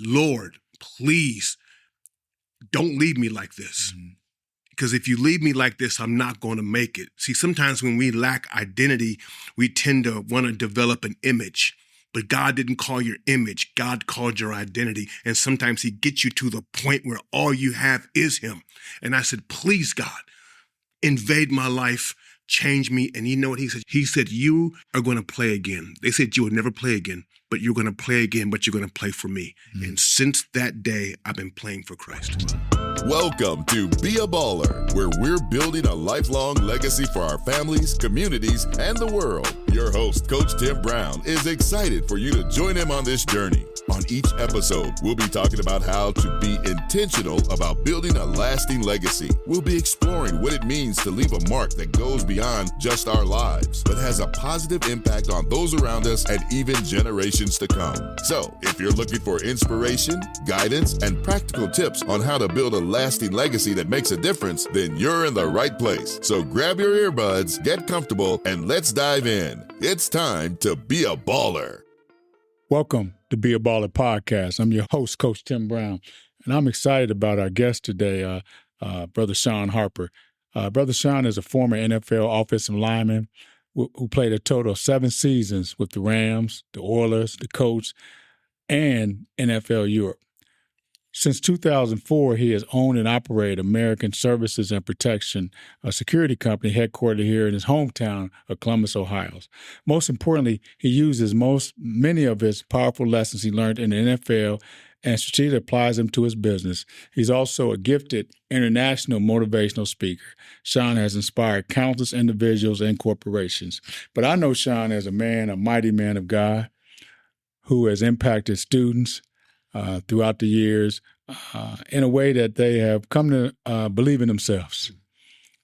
Lord, please don't leave me like this. Because if you leave me like this, I'm not going to make it. See, sometimes when we lack identity, we tend to want to develop an image. But God didn't call your image. God called your identity. And sometimes he gets you to the point where all you have is him. And I said, please, God, invade my life, change me. And you know what he said? He said, you are going to play again. They said you would never play again, but you're going to play again, but you're going to play for me. And since that day, I've been playing for Christ. Welcome to Be a Baller, where we're building a lifelong legacy for our families, communities, and the world. Your host, Coach Tim Brown, is excited for you to join him on this journey. On each episode, we'll be talking about how to be intentional about building a lasting legacy. We'll be exploring what it means to leave a mark that goes beyond just our lives, but has a positive impact on those around us and even generations to come. So, if you're looking for inspiration, guidance, and practical tips on how to build a lasting legacy that makes a difference, then you're in the right place. So grab your earbuds, get comfortable, and let's dive in. It's time to be a baller. Welcome to Be a Baller podcast. I'm your host, Coach Tim Brown, and I'm excited about our guest today, Brother Shawn Harper. Brother Shawn is a former NFL offensive lineman who played a total of 7 seasons with the Rams, the Oilers, the Colts, and NFL Europe. Since 2004, he has owned and operated American Services and Protection, a security company headquartered here in his hometown of Columbus, Ohio. Most importantly, he uses many of his powerful lessons he learned in the NFL and strategically applies them to his business. He's also a gifted international motivational speaker. Shawn has inspired countless individuals and corporations. But I know Shawn as a man, a mighty man of God, who has impacted students throughout the years in a way that they have come to believe in themselves,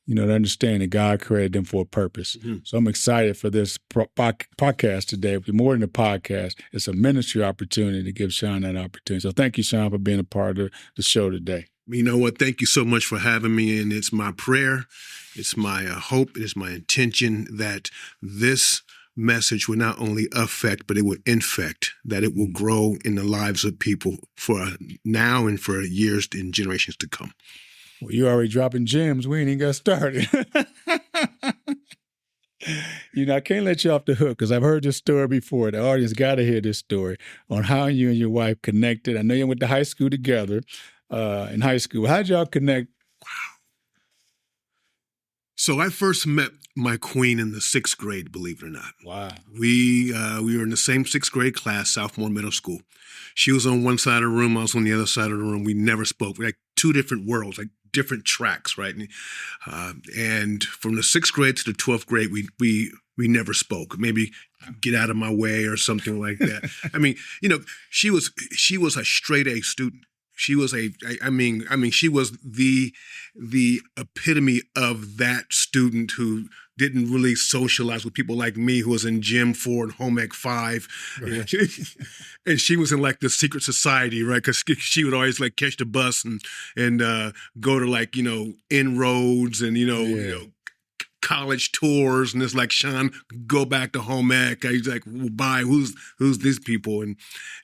to understand that God created them for a purpose. So I'm excited for this podcast today. But more than a podcast, it's a ministry opportunity to give Shawn that opportunity. So thank you, Shawn, for being a part of the show today. You know what? Thank you so much for having me. And it's my prayer, it's my hope, it's my intention that this message will not only affect, but it will infect, that it will grow in the lives of people for now and for years and generations to come. Well, you're already dropping gems. We ain't even got started. I can't let you off the hook because I've heard this story before. The audience got to hear this story on how you and your wife connected. I know you went to high school together in high school. How'd y'all connect? Wow. So I first met my queen in the 6th grade, believe it or not. Wow. We were in the same 6th grade class, sophomore middle school. She was on one side of the room, I was on the other side of the room. We never spoke. We're like 2 different worlds, like different tracks, right? And from the 6th grade to the 12th grade, we never spoke. Maybe get out of my way or something like that. I mean, she was a straight A student. She was she was the epitome of that student who didn't really socialize with people like me, who was in Gym 4 and Home Ec 5. Right. And she was in like the secret society, right? Because she would always like catch the bus and go to inroads and, college tours, and it's like, Shawn, go back to home ec. He's like, well, bye. Who's these people?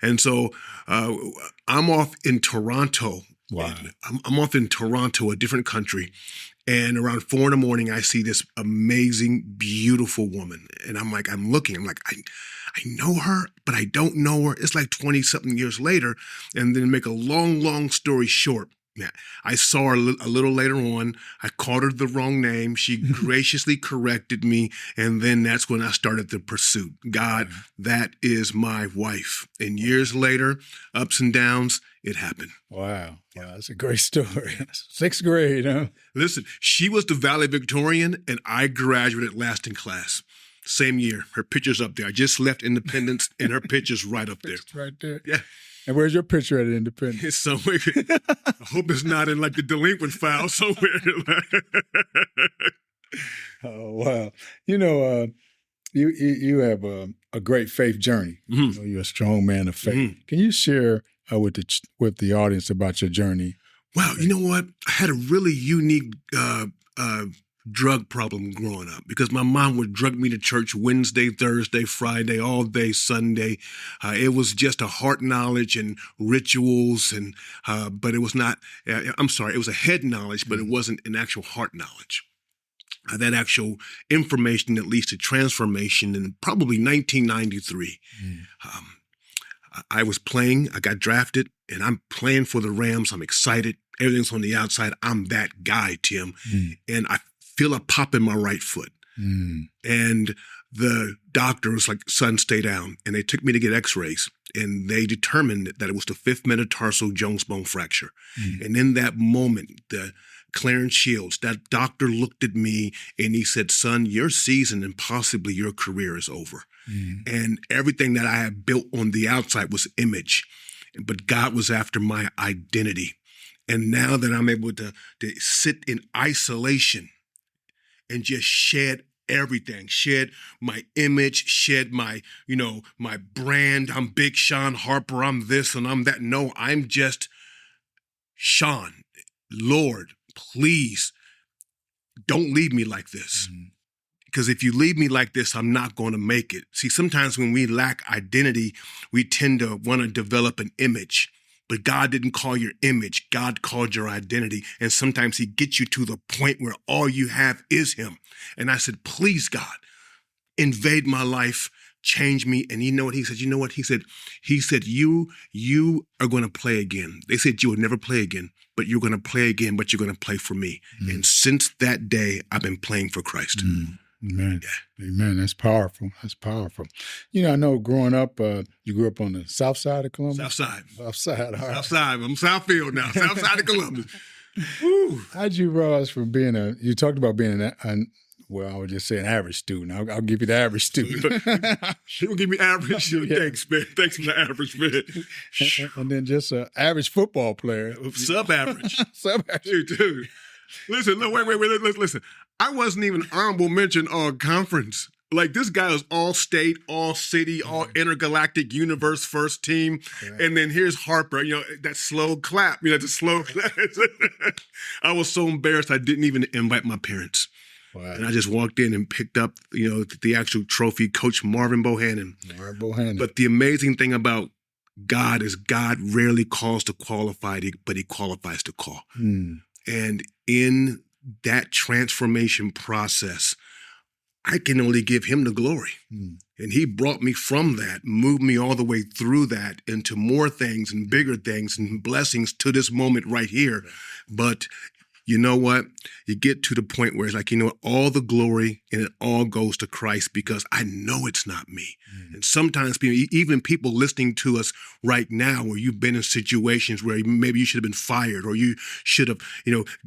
And so I'm off in Toronto. Wow. I'm off in Toronto, a different country. And around 4 a.m, I see this amazing, beautiful woman. And I'm looking, I know her, but I don't know her. It's like 20-something years later. And then make a long story short, yeah, I saw her a little later on. I called her the wrong name. She graciously corrected me. And then that's when I started the pursuit. God, that is my wife. And years later, ups and downs, it happened. Wow. Wow, that's a great story. 6th grade, huh? Listen, she was the valedictorian, and I graduated last in class. Same year. Her picture's up there. I just left Independence, and her picture's right up there. It's right there. Yeah. And where's your picture at Independence? It's somewhere. I hope it's not in like the delinquent file somewhere. Oh, wow. You have a great faith journey. Mm-hmm. You're a strong man of faith. Mm-hmm. Can you share with the audience about your journey? Well, you know what? I had a really unique drug problem growing up because my mom would drug me to church Wednesday, Thursday, Friday, all day Sunday. It was just a heart knowledge and rituals, and but it was not. I'm sorry, it was a head knowledge, but it wasn't an actual heart knowledge. That actual information that leads to transformation in probably 1993. I was playing. I got drafted, and I'm playing for the Rams. I'm excited. Everything's on the outside. I'm that guy, Tim. And I feel a pop in my right foot. And the doctor was like, son, stay down. And they took me to get x-rays. And they determined that it was the 5th metatarsal Jones bone fracture. And in that moment, the Clarence Shields, that doctor looked at me and he said, son, your season and possibly your career is over. And everything that I had built on the outside was image. But God was after my identity. And now that I'm able to sit in isolation and just shed everything, shed my image, shed my, my brand. I'm Big Shawn Harper. I'm this and I'm that. No, I'm just Shawn. Lord, please don't leave me like this. Because if you leave me like this, I'm not going to make it. See, sometimes when we lack identity, we tend to want to develop an image. But God didn't call your image. God called your identity. And sometimes he gets you to the point where all you have is him. And I said, please, God, invade my life, change me. And you know what he said? He said, you are going to play again. They said you would never play again, but you're going to play again, but you're going to play for me. And since that day, I've been playing for Christ. Amen. Yeah. Amen. That's powerful. That's powerful. I know growing up, you grew up on the south side of Columbus? South side. South side. All right. South side. I'm Southfield now. South side of Columbus. Woo. How'd you rise from being you talked about being well, I would just say an average student. I'll give you the average student. You don't give me average. Yeah. Thanks, man. Thanks for the average, man. And then just an average football player. Sub-average. Sub-average. Dude. Listen, no, wait, listen. I wasn't even honorable mention all conference. Like, this guy was all state, all city, all intergalactic universe first team. Right. And then here's Harper, that slow clap, the slow clap. I was so embarrassed I didn't even invite my parents. Wow. And I just walked in and picked up, the actual trophy, Coach Marvin Bohannon. But the amazing thing about God is God rarely calls to qualify, but he qualifies to call. And in that transformation process, I can only give him the glory. And he brought me from that, moved me all the way through that into more things and bigger things and blessings to this moment right here. But you know what? You get to the point where it's like, all the glory and it all goes to Christ because I know it's not me. And sometimes even people listening to us right now where you've been in situations where maybe you should have been fired or you should have,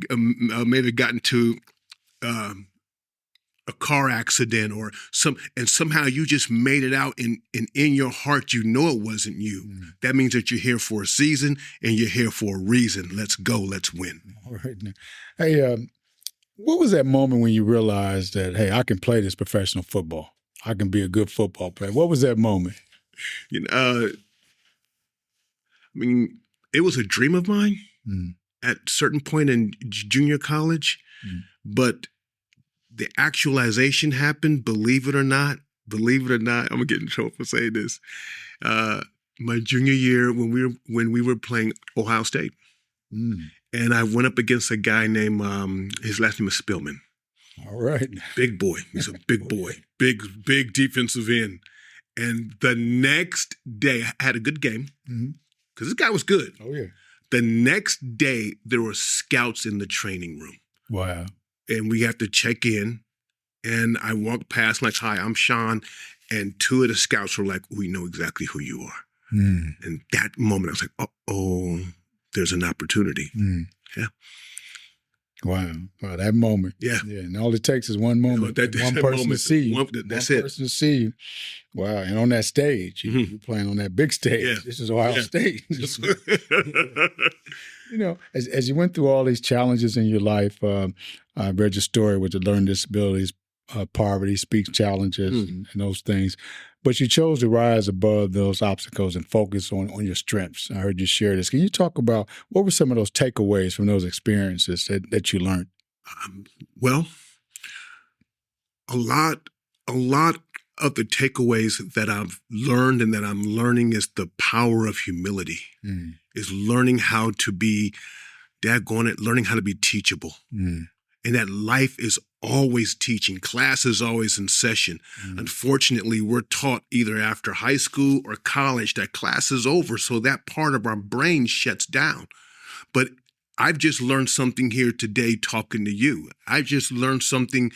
maybe gotten to a car accident or somehow you just made it out and in your heart, it wasn't you. That means that you're here for a season and you're here for a reason. Let's go. Let's win. All right. Hey, what was that moment when you realized that, hey, I can play this professional football? I can be a good football player. What was that moment? It was a dream of mine at a certain point in junior college, but the actualization happened, believe it or not, I'm gonna get in trouble for saying this. My junior year when we were playing Ohio State. And I went up against a guy named, his last name is Spillman. All right. Big boy. He's a big boy. Big defensive end. And the next day, I had a good game because this guy was good. Oh, yeah. The next day, there were scouts in the training room. Wow. And we have to check in. And I walked past like, hi, I'm Shawn. And two of the scouts were like, we know exactly who you are. And that moment, I was like, oh, there's an opportunity. Yeah. Wow. That moment. Yeah. And all it takes is one moment, one person to see you. That's it. One person to see you. Wow. And on that stage, you're playing on that big stage. Yeah. This is Ohio State. As you went through all these challenges in your life, I read your story with the learning disabilities, poverty, speech challenges, and those things. But you chose to rise above those obstacles and focus on your strengths. I heard you share this. Can you talk about what were some of those takeaways from those experiences that you learned? Well, a lot of the takeaways that I've learned and that I'm learning is the power of humility, is learning how to be, learning how to be teachable. And that life is always teaching. Class is always in session. Unfortunately, we're taught either after high school or college that class is over, so that part of our brain shuts down. But I've just learned something here today talking to you. I've just learned something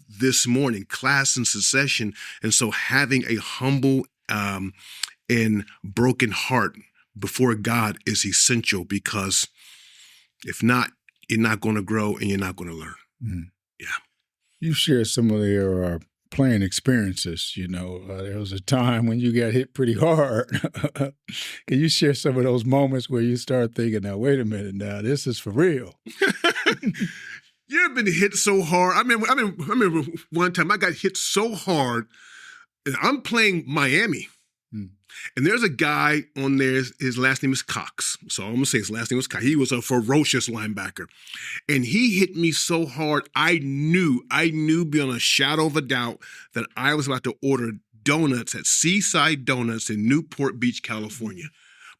this morning, class and succession. And so having a humble and broken heart before God is essential, because if not, you're not going to grow and you're not going to learn. Yeah. You shared some of your playing experiences. There was a time when you got hit pretty hard. Can you share some of those moments where you start thinking, now, wait a minute, now, this is for real? You ever been hit so hard? I remember one time I got hit so hard, and I'm playing Miami. And there's a guy on there, his last name is Cox. So I'm going to say his last name was Cox. He was a ferocious linebacker. And he hit me so hard, I knew beyond a shadow of a doubt that I was about to order donuts at Seaside Donuts in Newport Beach, California.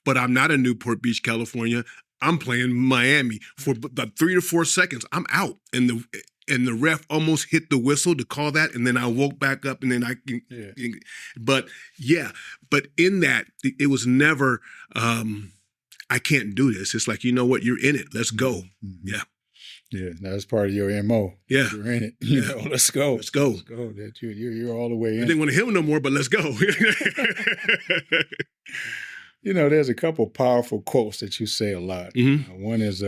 But I'm not in Newport Beach, California. I'm playing Miami. For about 3 to 4 seconds, I'm out. And the ref almost hit the whistle to call that, and then I woke back up, and then but in that, it was never, I can't do this. It's like, you know what, you're in it. Let's go. Yeah. Yeah, that's part of your MO. Yeah. You're in it. Let's go. Let's go. Let's go. You're all the way in. I didn't want to hear him no more, but let's go. There's a couple powerful quotes that you say a lot. One is,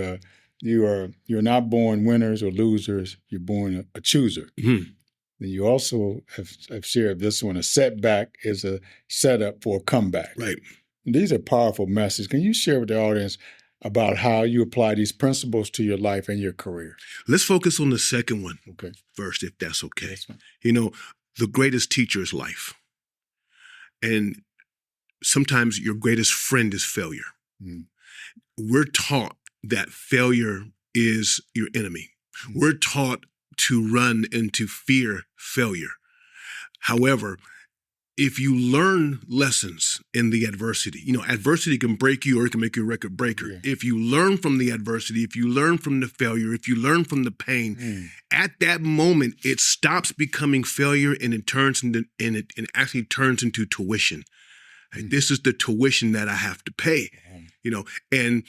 you're not born winners or losers. You're born a chooser. Then you also have shared this one: a setback is a setup for a comeback. Right. And these are powerful messages. Can you share with the audience about how you apply these principles to your life and your career? Let's focus on the second one first, if that's okay. That's fine. The greatest teacher is life. And sometimes your greatest friend is failure. We're taught that failure is your enemy. We're taught to run and to fear failure. However, if you learn lessons in the adversity, adversity can break you or it can make you a record breaker. Yeah. If you learn from the adversity, if you learn from the failure, if you learn from the pain, at that moment, it stops becoming failure and it actually turns into tuition. This is the tuition that I have to pay, and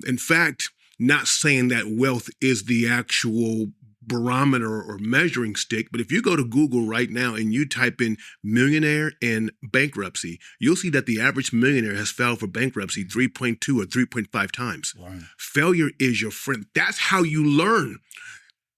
in fact, not saying that wealth is the actual barometer or measuring stick, but if you go to Google right now and you type in millionaire and bankruptcy, you'll see that the average millionaire has filed for bankruptcy 3.2 or 3.5 times. Wow. Failure is your friend. That's how you learn.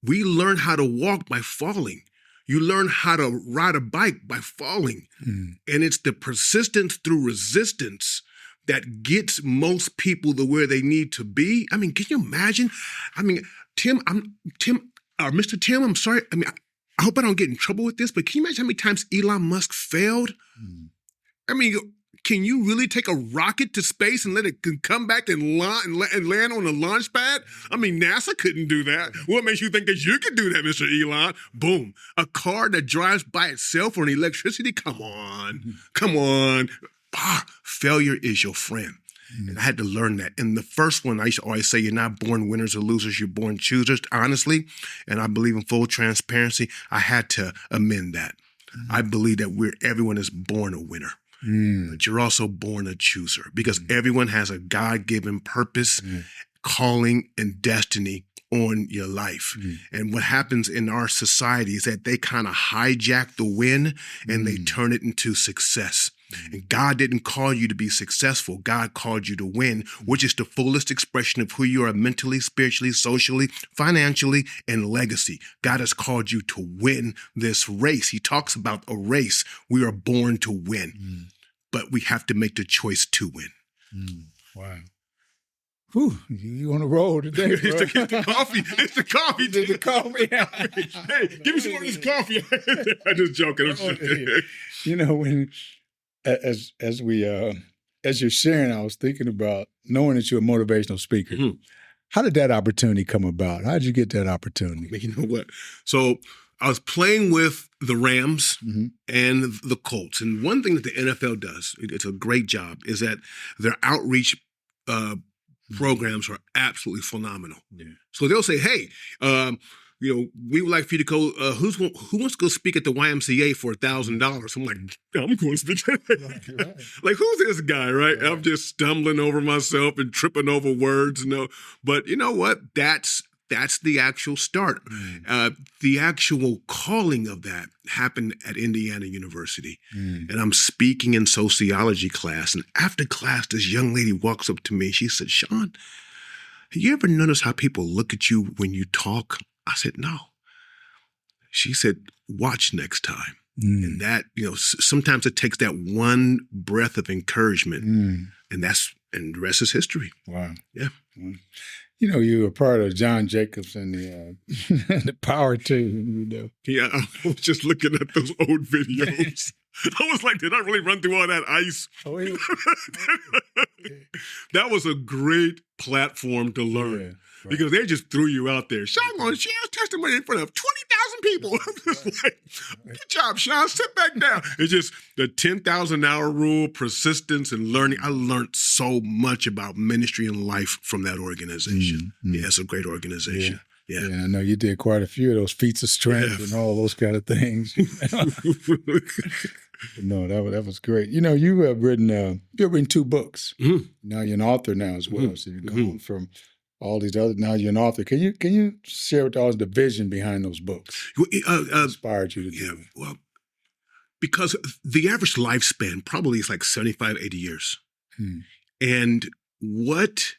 We learn how to walk by falling. You learn how to ride a bike by falling. And it's the persistence through resistance that gets most people to where they need to be. I mean, can you imagine? I mean, Mr. Tim, I'm sorry. I mean, I hope I don't get in trouble with this, but can you imagine how many times Elon Musk failed? I mean, can you really take a rocket to space and let it come back and land on a launch pad? I mean, NASA couldn't do that. What makes you think that you could do that, Mr. Elon? Boom. A car that drives by itself on electricity? Come on. Failure is your friend. And I had to learn that. And the first one, I used to always say, you're not born winners or losers, you're born choosers, honestly. And I believe in full transparency. I had to amend that. I believe that everyone is born a winner. But you're also born a chooser, because everyone has a God-given purpose, calling, and destiny on your life. And what happens in our society is that they kind of hijack the win and they turn it into success. And God didn't call you to be successful. God called you to win, which is the fullest expression of who you are mentally, spiritually, socially, financially, and legacy. God has called you to win this race. He talks about a race. We are born to win, but we have to make the choice to win. Wow. Whew, you on a roll today, bro. It's the coffee. It's the coffee. It's the coffee. Hey, give me some more of this coffee. I'm just joking. When as you're sharing, I was thinking about knowing that you're a motivational speaker. How did that opportunity come about? How did you get that opportunity? You know what? So I was playing with the Rams Mm-hmm. and the Colts. And one thing that the NFL does, it's a great job, is that their outreach programs are absolutely phenomenal. Yeah. So they'll say, hey, we would like for you to go, who wants to go speak at the YMCA for $1,000? I'm like, I'm going to speak. Right. Like, who's this guy, right? I'm just stumbling over myself and tripping over words. But you know what? That's the actual start. The actual calling of that happened at Indiana University. And I'm speaking in sociology class. And after class, this young lady walks up to me. She said, Shawn, have you ever noticed how people look at you when you talk? I said, no. She said, watch next time. And that, sometimes it takes that one breath of encouragement. And the rest is history. Wow. Yeah. You were part of John Jacobs and the the Power Team. Yeah, I was just looking at those old videos. I was like, did I really run through all that ice? Oh, yeah. That was a great platform to learn. Yeah, right. Because they just threw you out there. Shawn going to share his testimony in front of 20,000 people. I'm just like, good job, Shawn. Sit back down. It's just the 10,000-hour rule, persistence, and learning. I learned so much about ministry and life from that organization. Yeah, it's a great organization. Yeah. I know you did quite a few of those feats of strength and all those kind of things. No, that was great. You have written 2 books. Now you're an author now as well. So you've gone from all these other. Now you're an author. Can you share with us the vision behind those books? Inspired you to do it? Well, because the average lifespan probably is like 75, 80 years. And what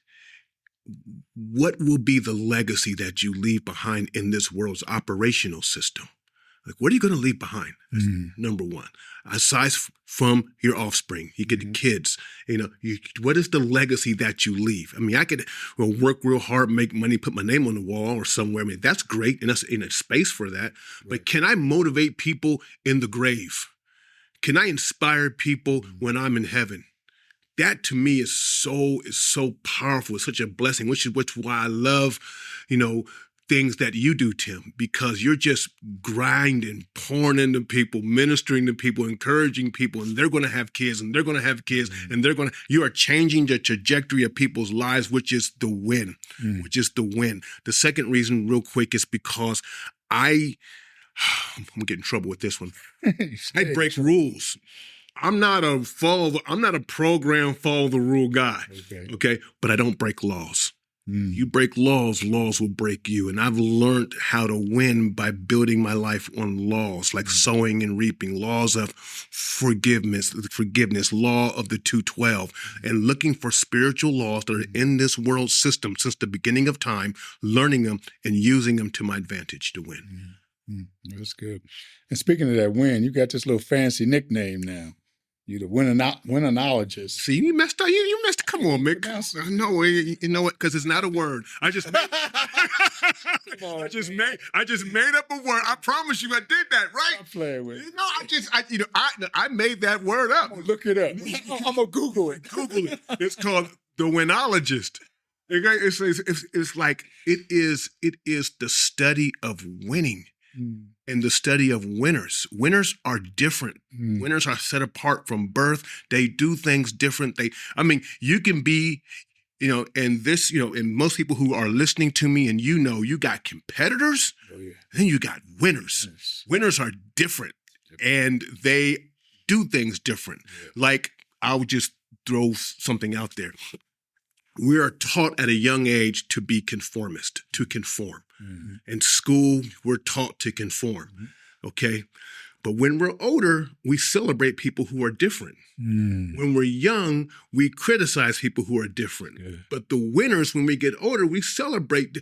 will be the legacy that you leave behind in this world's operational system? Like, what are you going to leave behind? That's number one. Aside from your offspring, you get the kids. What is the legacy that you leave? I mean, I could work real hard, make money, put my name on the wall or somewhere. I mean, that's great, and that's in a space for that. Right. But can I motivate people in the grave? Can I inspire people when I'm in heaven? That to me is so powerful. It's such a blessing, which is why I love, things that you do, Tim, because you're just grinding, pouring into people, ministering to people, encouraging people, and they're going to have kids, and they're going to have kids, and you are changing the trajectory of people's lives, which is the win, The second reason, real quick, is because I'm going to get in trouble with this one. I break rules. I'm not a program follow the rule guy. Okay. But I don't break laws. You break laws, laws will break you. And I've learned how to win by building my life on laws, like sowing and reaping, laws of forgiveness, law of the 212, and looking for spiritual laws that are in this world system since the beginning of time, learning them and using them to my advantage to win. That's good. And speaking of that win, you got this little fancy nickname now. You're the winnerologist. See, you messed up. You messed up. Come on, man. I know. You know what? Because it's not a word. I just made up a word. I promise you, I did that, right? I'm playing with it. I made that word up. Look it up. I'm gonna Google it. Google it. It's called the winologist. It's like it is the study of winning. And the study of winners. Winners are different. Winners are set apart from birth. They do things different. You can be, and most people who are listening to me and you got competitors, then you got winners. Winners are different and they do things different. Like, I'll just throw something out there. We are taught at a young age to be conformist, to conform. In school, we're taught to conform, okay? But when we're older, we celebrate people who are different. When we're young, we criticize people who are different. But the winners, when we get older, we celebrate.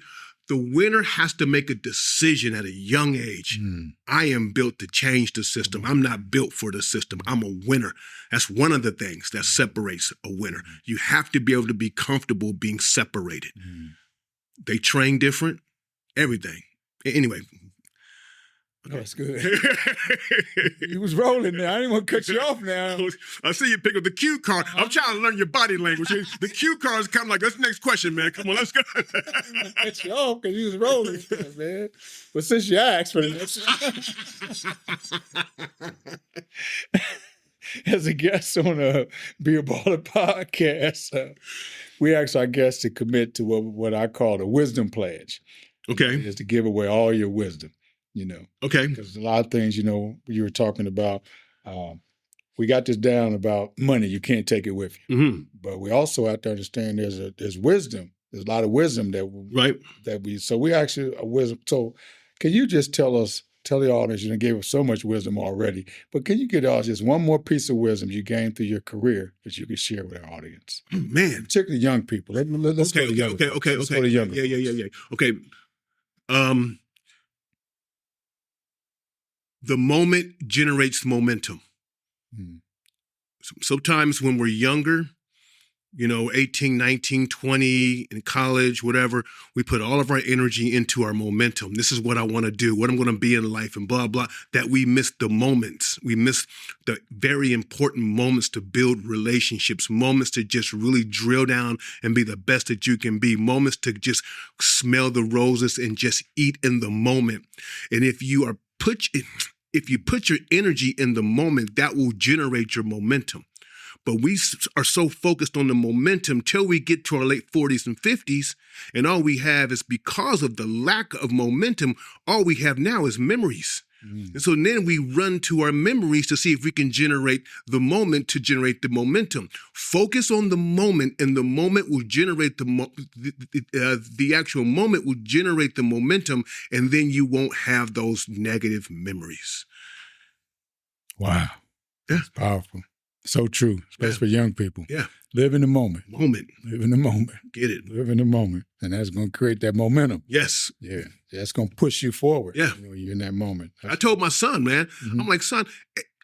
The winner has to make a decision at a young age. I am built to change the system. I'm not built for the system. I'm a winner. That's one of the things that separates a winner. You have to be able to be comfortable being separated. They train different, everything. Anyway, That's good. You was rolling there. I didn't want to cut you off now. I see you pick up the cue card. I'm trying to learn your body language. The cue cards come like, that's the next question, man. Come on, let's go. Cut you off because you was rolling, man. But since you asked for the next as a guest on Be a Baller podcast, we asked our guests to commit to what I call a wisdom pledge. Okay. Is to give away all your wisdom, Okay. Because a lot of things, you were talking about, we got this down about money. You can't take it with you. Mm-hmm. But we also have to understand there's wisdom. There's a lot of wisdom so we actually a wisdom. So can you just tell the audience, you gave us so much wisdom already, but can you get us just one more piece of wisdom you gained through your career that you can share with our audience? Man. Particularly young people. Let's go to young people. Okay. Let's go to young people. Yeah. Okay. The moment generates momentum. Hmm. Sometimes when we're younger, 18, 19, 20, in college, whatever, we put all of our energy into our momentum. This is what I want to do, what I'm going to be in life, and blah, blah, that we miss the moments. We miss the very important moments to build relationships, moments to just really drill down and be the best that you can be, moments to just smell the roses and just eat in the moment. And if you put your energy in the moment, that will generate your momentum. But we are so focused on the momentum till we get to our late 40s and 50s, and all we have is, because of the lack of momentum, all we have now is memories. And so then we run to our memories to see if we can generate the moment to generate the momentum. Focus on the moment, and the moment will generate the actual moment will generate the momentum, and then you won't have those negative memories. Wow. Yeah. That's powerful. So true, especially for young people. Yeah. Live in the moment. Live in the moment. Get it. Live in the moment. And that's going to create that momentum. Yes. Yeah. That's going to push you forward. Yeah. You're in that moment. I told my son, man, I'm like, son,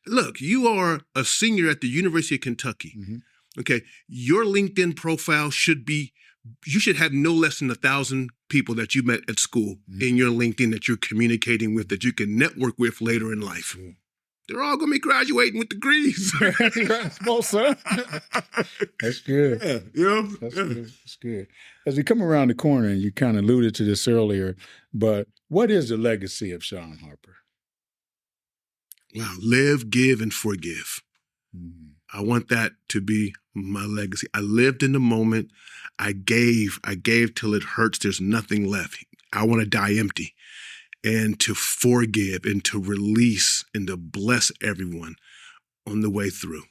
look, you are a senior at the University of Kentucky. Okay. Your LinkedIn profile you should have no less than 1,000 people that you met at school in your LinkedIn that you're communicating with, that you can network with later in life. They're all going to be graduating with degrees. Small son. That's good. Yeah. That's good. As we come around the corner, and you kind of alluded to this earlier, but what is the legacy of Shawn Harper? Wow. Live, give, and forgive. I want that to be my legacy. I lived in the moment. I gave till it hurts. There's nothing left. I want to die empty. And to forgive and to release and to bless everyone on the way through.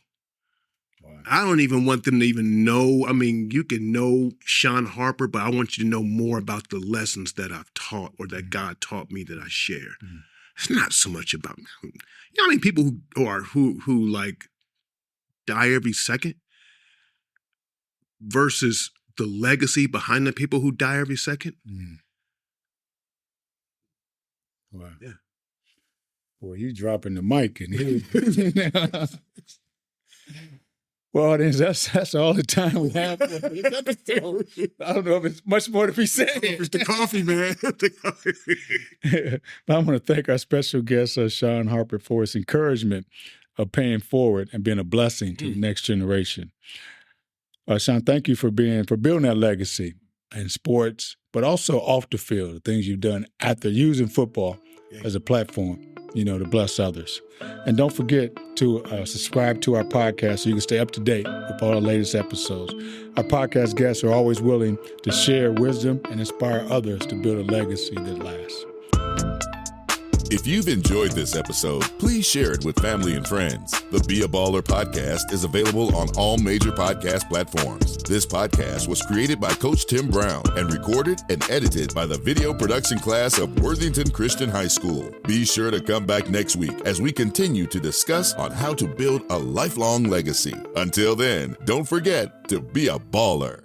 Wow. I don't even want them to even know. I mean, you can know Shawn Harper, but I want you to know more about the lessons that I've taught, or that God taught me, that I share. It's not so much about, how many people who like die every second versus the legacy behind the people who die every second. Wow. Yeah. Boy, you dropping the mic in here. Well, that's all the time we have for this episode. I don't know if it's much more to be said. It's the coffee, man. But I want to thank our special guest, Shawn Harper, for his encouragement of paying forward and being a blessing to the next generation. Shawn, thank you for building that legacy in sports, but also off the field, the things you've done after using football as a platform, to bless others. And don't forget to subscribe to our podcast so you can stay up to date with all our latest episodes. Our podcast guests are always willing to share wisdom and inspire others to build a legacy that lasts. If you've enjoyed this episode, please share it with family and friends. The Be a Baller podcast is available on all major podcast platforms. This podcast was created by Coach Tim Brown and recorded and edited by the video production class of Worthington Christian High School. Be sure to come back next week as we continue to discuss on how to build a lifelong legacy. Until then, don't forget to be a baller.